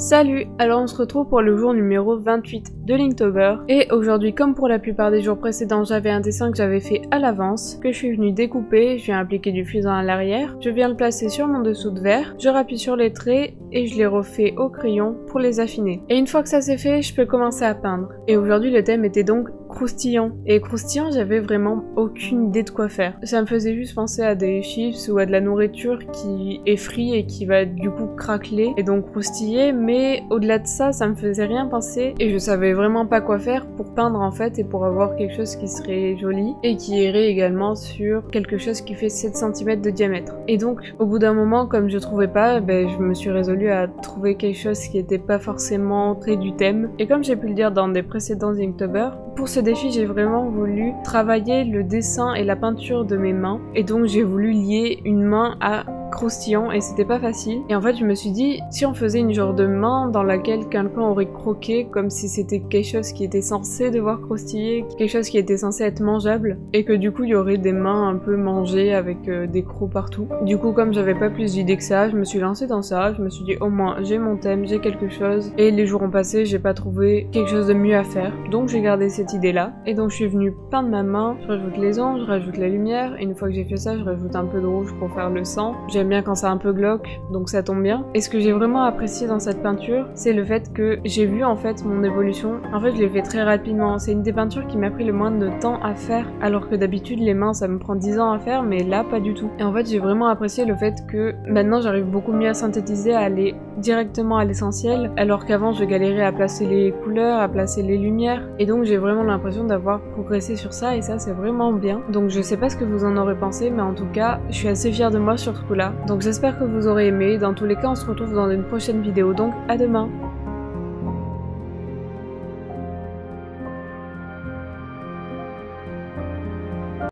Salut! Alors on se retrouve pour le jour numéro 28 de Linktober et aujourd'hui, comme pour la plupart des jours précédents, j'avais un dessin que j'avais fait à l'avance, que je suis venue découper, je viens appliquer du fusain à l'arrière, je viens le placer sur mon dessous de verre, je rappuie sur les traits et je les refais au crayon pour les affiner. Et une fois que ça c'est fait, je peux commencer à peindre. Et aujourd'hui le thème était donc croustillant. Et croustillant, j'avais vraiment aucune idée de quoi faire. Ça me faisait juste penser à des chips ou à de la nourriture qui est frite et qui va du coup craqueler et donc croustiller, mais au-delà de ça, ça me faisait rien penser et je savais vraiment pas quoi faire pour peindre en fait et pour avoir quelque chose qui serait joli et qui irait également sur quelque chose qui fait 7 cm de diamètre. Et donc au bout d'un moment, comme je trouvais pas, je me suis résolue à trouver quelque chose qui était pas forcément très du thème. Et comme j'ai pu le dire dans des précédents Inktober, pour ce défi j'ai vraiment voulu travailler le dessin et la peinture de mes mains et donc j'ai voulu lier une main à croustillant et c'était pas facile. Et en fait je me suis dit, si on faisait une genre de main dans laquelle quelqu'un aurait croqué comme si c'était quelque chose qui était censé devoir croustiller, quelque chose qui était censé être mangeable et que du coup il y aurait des mains un peu mangées avec des crocs partout. Du coup comme j'avais pas plus d'idées que ça, je me suis lancée dans ça, je me suis dit au moins j'ai mon thème, j'ai quelque chose et les jours ont passé, j'ai pas trouvé quelque chose de mieux à faire. Donc j'ai gardé cette idée là et donc je suis venue peindre ma main, je rajoute les ombres, je rajoute la lumière et une fois que j'ai fait ça je rajoute un peu de rouge pour faire le sang. J'aime bien quand c'est un peu glauque, donc ça tombe bien. Et ce que j'ai vraiment apprécié dans cette peinture, c'est le fait que j'ai vu en fait mon évolution. En fait, je l'ai fait très rapidement. C'est une des peintures qui m'a pris le moins de temps à faire, alors que d'habitude les mains ça me prend 10 ans à faire, mais là pas du tout. Et en fait, j'ai vraiment apprécié le fait que maintenant j'arrive beaucoup mieux à synthétiser, à aller directement à l'essentiel, alors qu'avant je galérais à placer les couleurs, à placer les lumières. Et donc j'ai vraiment l'impression d'avoir progressé sur ça et ça c'est vraiment bien. Donc je sais pas ce que vous en aurez pensé, mais en tout cas, je suis assez fière de moi sur ce coup-là. Donc j'espère que vous aurez aimé. Dans tous les cas, on se retrouve dans une prochaine vidéo, donc à demain!